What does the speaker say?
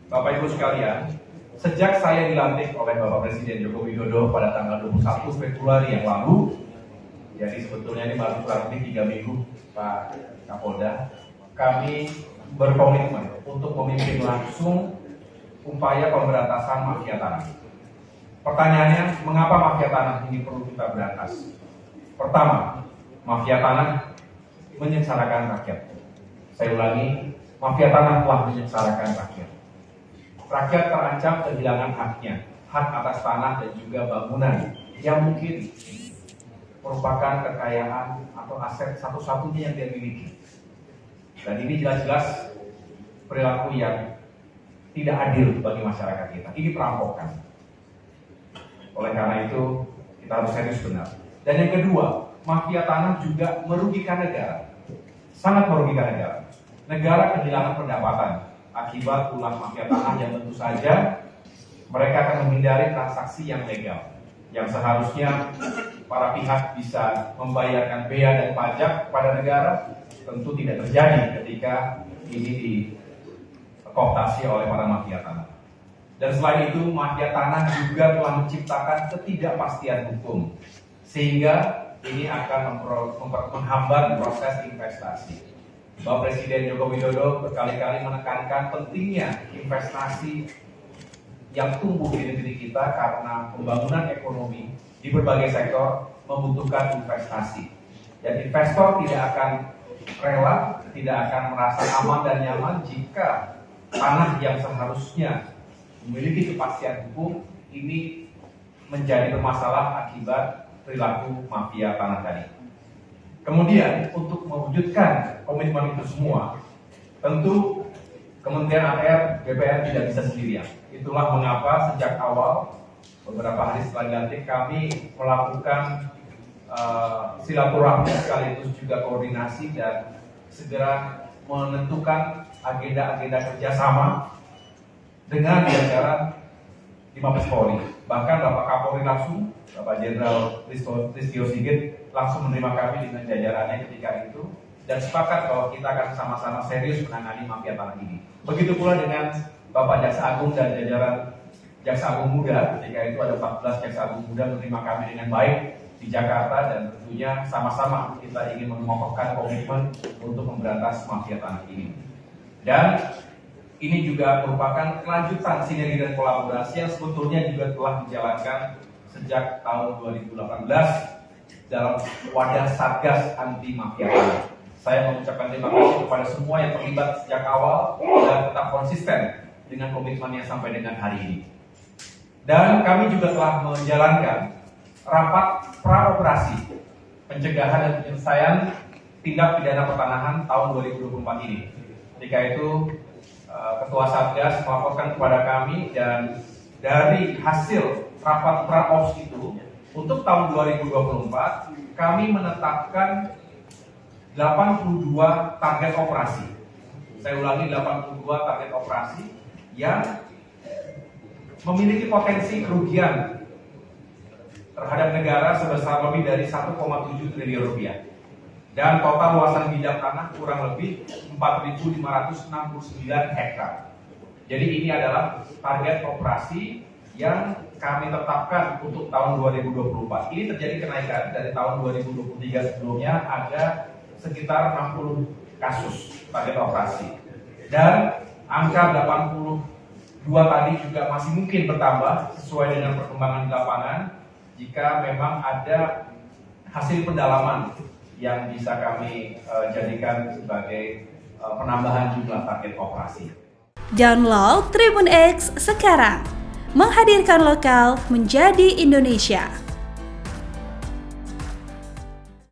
Bapak Ibu sekalian, sejak saya dilantik oleh Bapak Presiden Joko Widodo pada tanggal 21 Februari yang lalu, jadi sebetulnya ini baru kurang lebih 3 minggu Pak Kapolda, kami berkomitmen untuk memimpin langsung upaya pemberantasan mafia tanah. Pertanyaannya, mengapa mafia tanah ini perlu kita berantas? Pertama, mafia tanah menyengsarakan rakyat. Saya ulangi, mafia tanah telah menyengsarakan rakyat. Rakyat terancam kehilangan haknya, hak atas tanah dan juga bangunan yang mungkin merupakan kekayaan atau aset satu-satunya yang dia miliki. Dan ini jelas-jelas perilaku yang tidak adil bagi masyarakat kita. Ini perampokan. Oleh karena itu, kita harus serius benar. Dan yang kedua, mafia tanah juga merugikan negara. Sangat merugikan negara. Negara kehilangan pendapatan akibat ulah mafia tanah yang tentu saja mereka akan menghindari transaksi yang legal. Yang seharusnya para pihak bisa membayarkan bea dan pajak kepada negara, tentu tidak terjadi ketika ini dikooptasi oleh para mafia tanah. Dan selain itu, mafia tanah juga telah menciptakan ketidakpastian hukum, sehingga ini akan menghambat proses investasi. Bapak Presiden Joko Widodo berkali-kali menekankan pentingnya investasi yang tumbuh di negeri kita karena pembangunan ekonomi di berbagai sektor membutuhkan investasi. Dan investor tidak akan rela, tidak akan merasa aman dan nyaman jika tanah yang seharusnya memiliki kepastian hukum ini menjadi bermasalah akibat perilaku mafia tanah tadi. Kemudian untuk mewujudkan komitmen itu semua, tentu Kementerian ATR BPN tidak bisa sendirian. Itulah mengapa sejak awal beberapa hari setelah dilantik kami melakukan silaturahmi sekaligus juga koordinasi dan segera menentukan agenda-agenda kerjasama dengan jajaran di Mabes Polri. Bahkan Bapak Kapolri langsung, Bapak Jenderal Listio Sigit langsung menerima kami dengan jajarannya ketika itu dan sepakat bahwa kita akan sama-sama serius menangani mafia tanah ini. Begitu pula dengan Bapak Jaksa Agung dan jajaran Jaksa Agung Muda, ketika itu ada 14 Jaksa Agung Muda menerima kami dengan baik di Jakarta dan tentunya sama-sama kita ingin mengokohkan komitmen untuk memberantas mafia tanah ini. Dan ini juga merupakan kelanjutan sinergi dan kolaborasi yang sebetulnya juga telah dijalankan sejak tahun 2018 dalam wadah Satgas Anti Mafia Tanah. Saya mengucapkan terima kasih kepada semua yang terlibat sejak awal dan tetap konsisten dengan komitmennya sampai dengan hari ini. Dan kami juga telah menjalankan rapat praoperasi pencegahan dan penyelesaian tindak pidana pertanahan tahun 2024 ini. Ketika itu Ketua Satgas melaporkan kepada kami dan dari hasil rapat praops itu untuk tahun 2024 kami menetapkan 82 target operasi. Saya ulangi, 82 target operasi yang memiliki potensi kerugian terhadap negara sebesar lebih dari 1,7 triliun rupiah. Dan total luasan bidang tanah kurang lebih 4.569 hektar. Jadi ini adalah target operasi yang kami tetapkan untuk tahun 2024. Ini terjadi kenaikan dari tahun 2023 sebelumnya ada sekitar 60 kasus target operasi. Dan angka 82 tadi juga masih mungkin bertambah sesuai dengan perkembangan di lapangan jika memang ada hasil pendalaman yang bisa kami jadikan sebagai penambahan jumlah target operasi. Download Tribun X sekarang, menghadirkan lokal menjadi Indonesia.